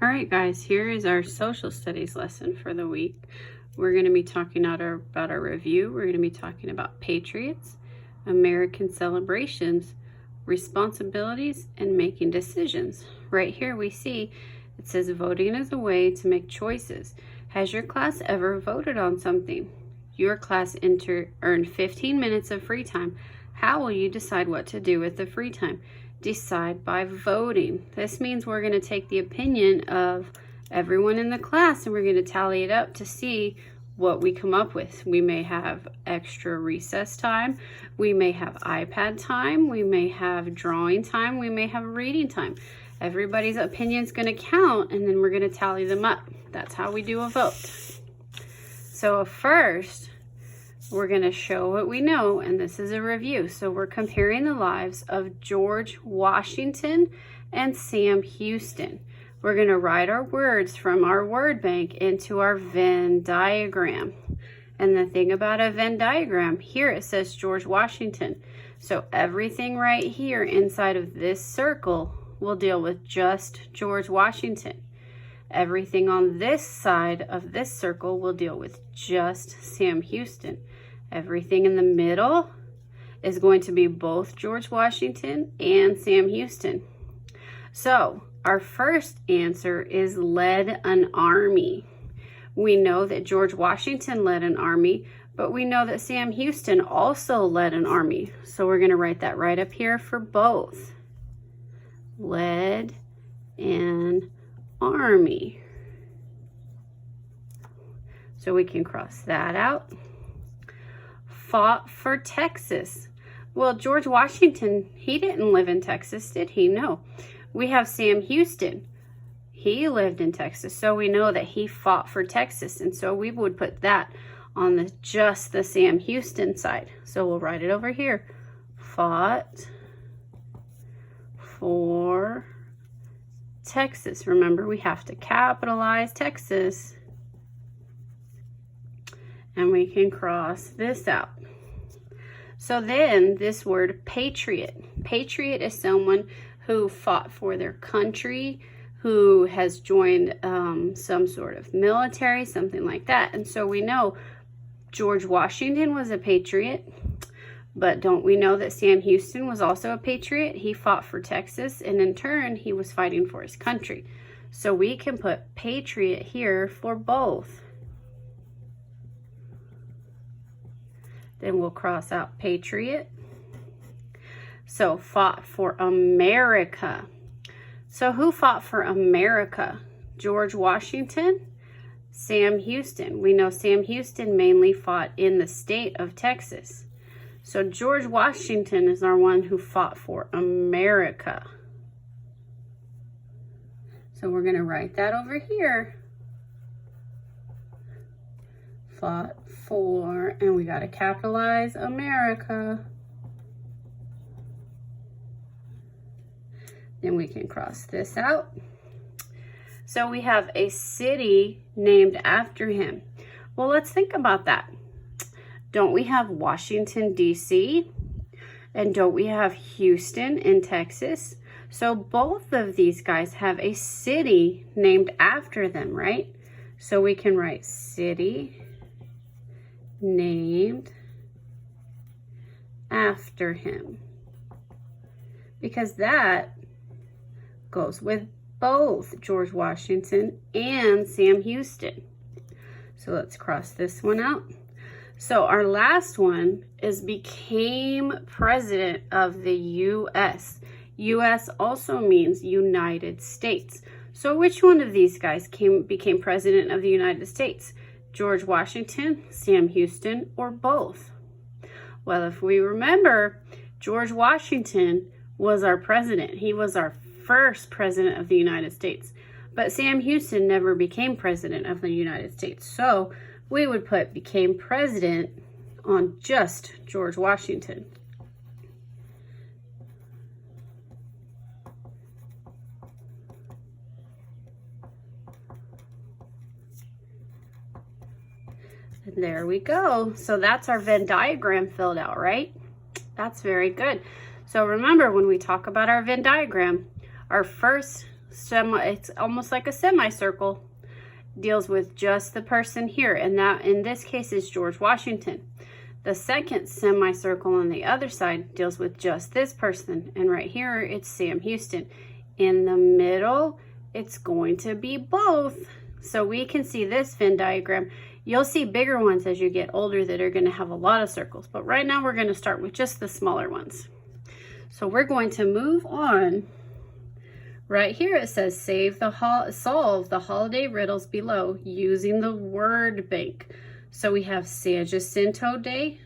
All right, guys, here is our social studies lesson for the week. We're going to be talking about our review. We're going to be talking about patriots, American celebrations, responsibilities, and making decisions. Right here we see it says voting is a way to make choices. Has your class ever voted on something? Your class earned 15 minutes of free time. How will you decide what to do with the free time? Decide by voting. This means we're going to take the opinion of everyone in the class and we're going to tally it up to see what we come up with. We may have extra recess time, we may have iPad time, we may have drawing time, we may have reading time. Everybody's opinion is going to count, and then we're going to tally them up. That's how we do a vote. So first, we're going to show what we know, and this is a review. So we're comparing the lives of George Washington and Sam Houston. We're going to write our words from our word bank into our Venn diagram. And the thing about a Venn diagram, here it says George Washington. So everything right here inside of this circle will deal with just George Washington. Everything on this side of this circle will deal with just Sam Houston. Everything in the middle is going to be both George Washington and Sam Houston. So our first answer is led an army. We know that George Washington led an army, but we know that Sam Houston also led an army. So we're going to write that right up here for both. Led an army. So we can cross that out. Fought for Texas. Well, George Washington, he didn't live in Texas, did he? No. We have Sam Houston. He lived in Texas, so we know that he fought for Texas, and so we would put that on just the Sam Houston side. So we'll write it over here. Fought for Texas. Remember, we have to capitalize Texas. And we can cross this out. So then this word patriot. Patriot is someone who fought for their country, who has joined some sort of military, something like that. And so we know George Washington was a patriot. But don't we know that Sam Houston was also a patriot? He fought for Texas, and in turn, he was fighting for his country. So we can put patriot here for both. Then we'll cross out patriot. So fought for America. So who fought for America? George Washington, Sam Houston. We know Sam Houston mainly fought in the state of Texas. So George Washington is our one who fought for America. So we're going to write that over here. Fought for, and we got to capitalize America. Then we can cross this out. So we have a city named after him. Well, let's think about that. Don't we have Washington, D.C.? And don't we have Houston in Texas? So both of these guys have a city named after them, right? So we can write city named after him. Because that goes with both George Washington and Sam Houston. So let's cross this one out. So our last one is became president of the U.S. U.S. also means United States. So which one of these guys became president of the United States? George Washington, Sam Houston, or both? Well, if we remember, George Washington was our president. He was our first president of the United States. But Sam Houston never became president of the United States. So we would put became president on just George Washington. And there we go. So that's our Venn diagram filled out, right? That's very good. So remember, when we talk about our Venn diagram, our first it's almost like a semicircle, deals with just the person here, and that in this case is George Washington. The second semicircle on the other side deals with just this person, and right here it's Sam Houston. In the middle, it's going to be both. So we can see this Venn diagram. You'll see bigger ones as you get older that are going to have a lot of circles, but right now we're going to start with just the smaller ones. So we're going to move on. Right here it says solve the holiday riddles below using the word bank. So we have San Jacinto Day,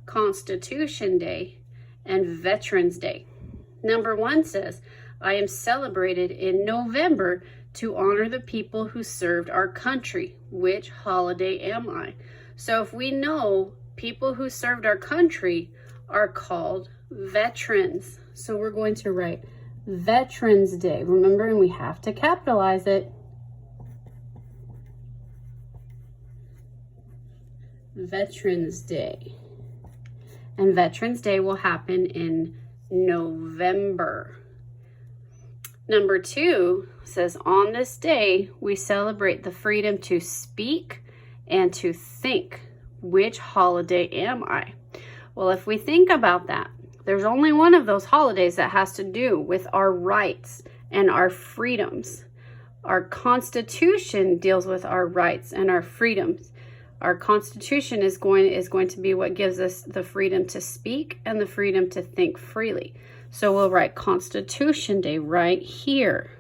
Constitution Day, and Veterans Day. Number 1 says, I am celebrated in November to honor the people who served our country. Which holiday am I? So if we know people who served our country are called veterans. So we're going to write Veterans Day. Remember, and we have to capitalize it. Veterans Day. And Veterans Day will happen in November. Number 2 says, on this day, we celebrate the freedom to speak and to think. Which holiday am I? Well, if we think about that, there's only one of those holidays that has to do with our rights and our freedoms. Our Constitution deals with our rights and our freedoms. Our Constitution is going to be what gives us the freedom to speak and the freedom to think freely. So we'll write Constitution Day right here.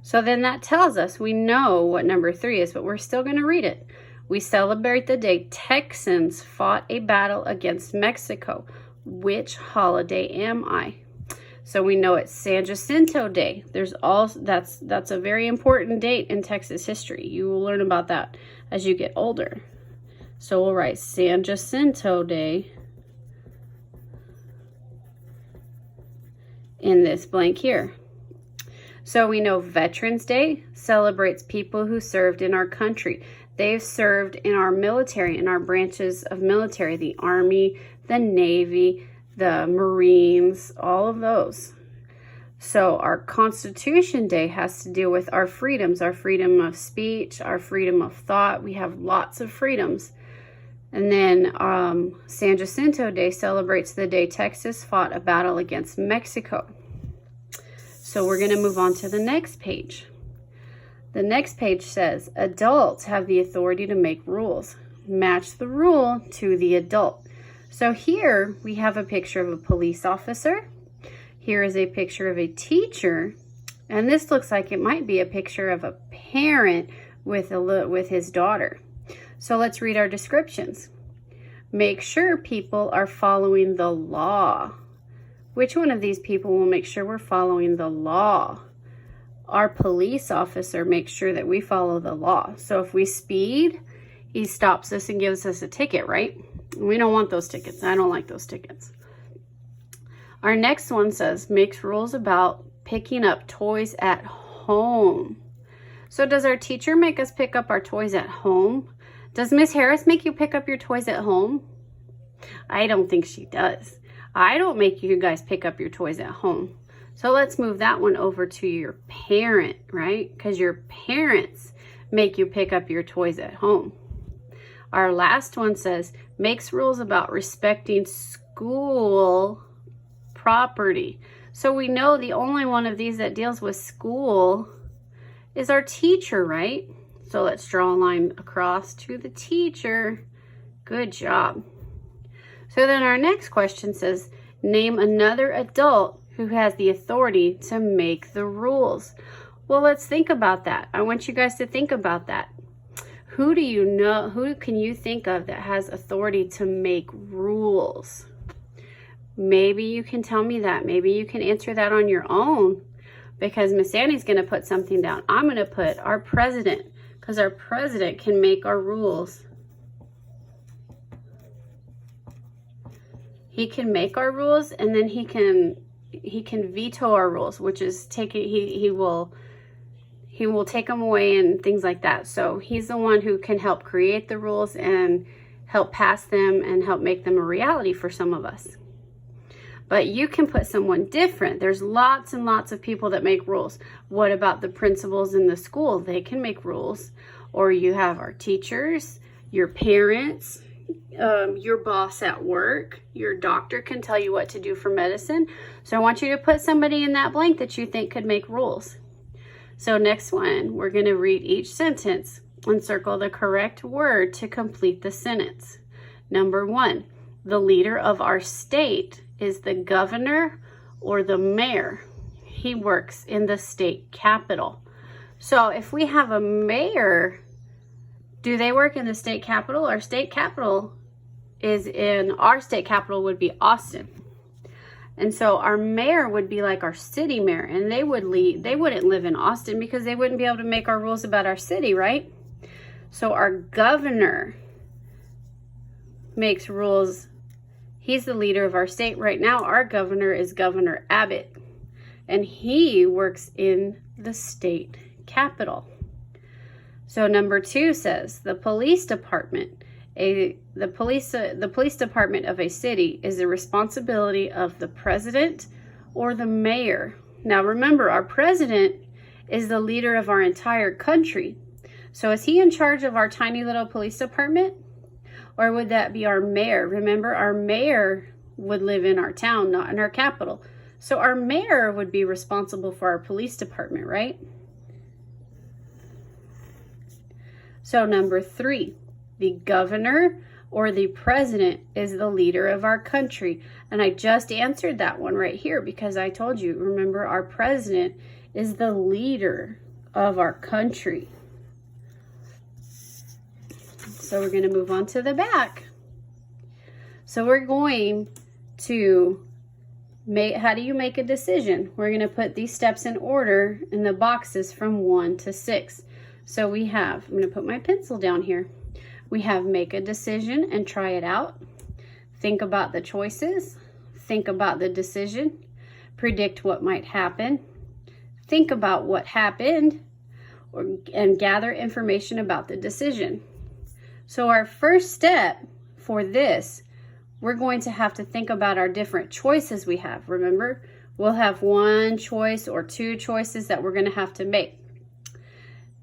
So then that tells us we know what number 3 is, but we're still going to read it. We celebrate the day Texans fought a battle against Mexico. Which holiday am I? So we know it's San Jacinto Day. That's a very important date in Texas history. You will learn about that as you get older. So we'll write San Jacinto Day in this blank here. So we know Veterans Day celebrates people who served in our country. They've served in our military, in our branches of military, the Army, the Navy, the Marines, all of those. So our Constitution Day has to do with our freedoms, our freedom of speech, our freedom of thought. We have lots of freedoms. And then San Jacinto Day celebrates the day Texas fought a battle against Mexico. So we're going to move on to the next page. The next page says, adults have the authority to make rules. Match the rule to the adult. So here we have a picture of a police officer. Here is a picture of a teacher. And this looks like it might be a picture of a parent with his daughter. So let's read our descriptions. Make sure people are following the law. Which one of these people will make sure we're following the law? Our police officer makes sure that we follow the law. So if we speed, he stops us and gives us a ticket, right? We don't want those tickets. I don't like those tickets. Our next one says, makes rules about picking up toys at home. So does our teacher make us pick up our toys at home? Does Miss Harris make you pick up your toys at home? I don't think she does. I don't make you guys pick up your toys at home. So let's move that one over to your parent, right? Because your parents make you pick up your toys at home. Our last one says, makes rules about respecting school property. So we know the only one of these that deals with school is our teacher, right? So let's draw a line across to the teacher. Good job. So then our next question says, name another adult who has the authority to make the rules. Well, let's think about that. I want you guys to think about that. Who do you know, who can you think of that has authority to make rules? Maybe you can tell me that. Maybe you can answer that on your own, because Miss Annie's going to put something down. I'm going to put our president, because our president can make our rules. He can make our rules, and then he can veto our rules, which is he will take them away and things like that. So he's the one who can help create the rules and help pass them and help make them a reality for some of us. But you can put someone different. There's lots and lots of people that make rules. What about the principals in the school? They can make rules. Or you have our teachers, your parents, your boss at work, your doctor can tell you what to do for medicine. So I want you to put somebody in that blank that you think could make rules. So next one, we're going to read each sentence and circle the correct word to complete the sentence. Number 1, the leader of our state is the governor or the mayor. He works in the state capital. So if we have a mayor, do they work in the state capital? Our state capital would be Austin. And so our mayor would be like our city mayor, and they wouldn't live in Austin because they wouldn't be able to make our rules about our city, right? So our governor makes rules. He's the leader of our state. Right now, our governor is Governor Abbott, and he works in the state capital. So number 2 says the police department. The police department of a city is the responsibility of the president or the mayor. Now remember, our president is the leader of our entire country. So is he in charge of our tiny little police department? Or would that be our mayor? Remember, our mayor would live in our town, not in our capital. So our mayor would be responsible for our police department, right? So number 3, the governor or the president is the leader of our country. And I just answered that one right here because I told you, remember, our president is the leader of our country. So we're going to move on to the back. So we're going to how do you make a decision? We're going to put these steps in order in the boxes from 1 to 6. So we have, I'm going to put my pencil down here. We have make a decision and try it out. Think about the choices. Think about the decision. Predict what might happen. Think about what happened and gather information about the decision. So our first step for this, we're going to have to think about our different choices we have. Remember, we'll have 1 choice or 2 choices that we're going to have to make.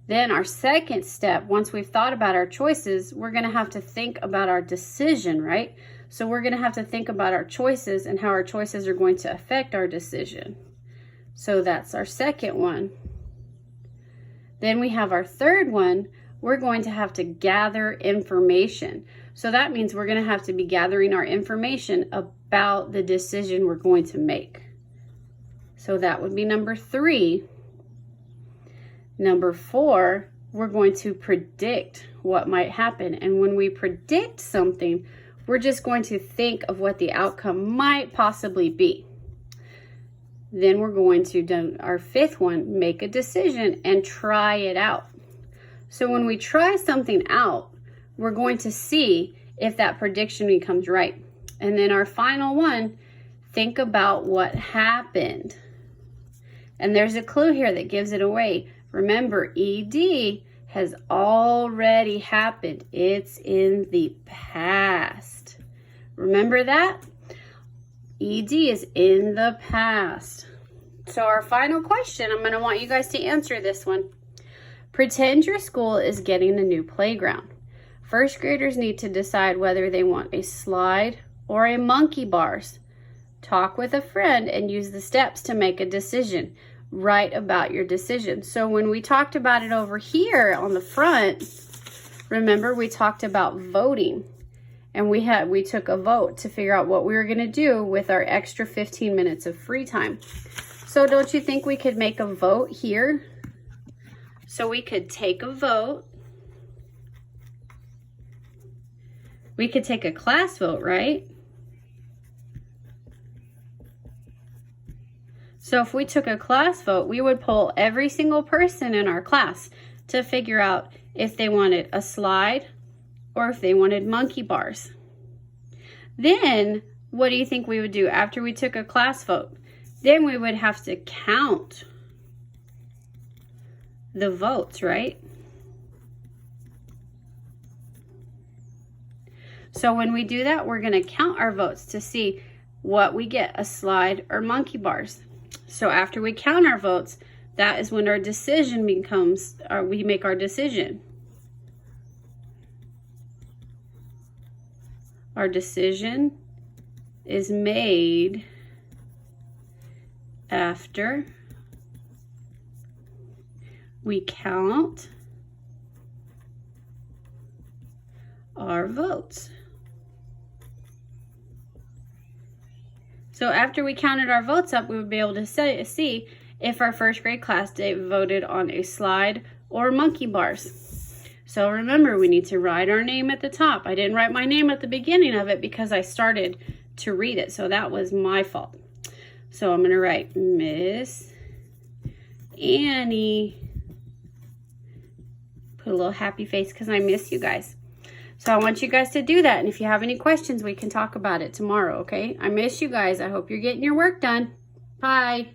Then our second step, once we've thought about our choices, we're going to have to think about our decision, right? So we're going to have to think about our choices and how our choices are going to affect our decision. So that's our second one. Then we have our third one. We're going to have to gather information. So that means we're going to have to be gathering our information about the decision we're going to make. So that would be number 3. Number 4, we're going to predict what might happen. And when we predict something, we're just going to think of what the outcome might possibly be. Then we're going to do our 5th one, make a decision and try it out. So when we try something out, we're going to see if that prediction becomes right. And then our final one, think about what happened. And there's a clue here that gives it away. Remember, ED has already happened. It's in the past. Remember that? ED is in the past. So our final question, I'm going to want you guys to answer this one. Pretend your school is getting a new playground. First graders need to decide whether they want a slide or a monkey bars. Talk with a friend and use the steps to make a decision. Write about your decision. So when we talked about it over here on the front, remember we talked about voting, and we took a vote to figure out what we were going to do with our extra 15 minutes of free time. So don't you think we could make a vote here? So we could take a vote. We could take a class vote, right? So if we took a class vote, we would poll every single person in our class to figure out if they wanted a slide or if they wanted monkey bars. Then, what do you think we would do after we took a class vote? Then we would have to count the votes, right? So when we do that, we're going to count our votes to see what we get, a slide or monkey bars. So after we count our votes, that is when our decision becomes, or we make our decision. Our decision is made after we count our votes. So after we counted our votes up, we would be able to see if our first grade class day voted on a slide or monkey bars. So remember, we need to write our name at the top. I didn't write my name at the beginning of it because I started to read it. So that was my fault. So I'm going to write Miss Annie. Put a little happy face because I miss you guys. So I want you guys to do that. And if you have any questions, we can talk about it tomorrow, okay? I miss you guys. I hope you're getting your work done. Bye.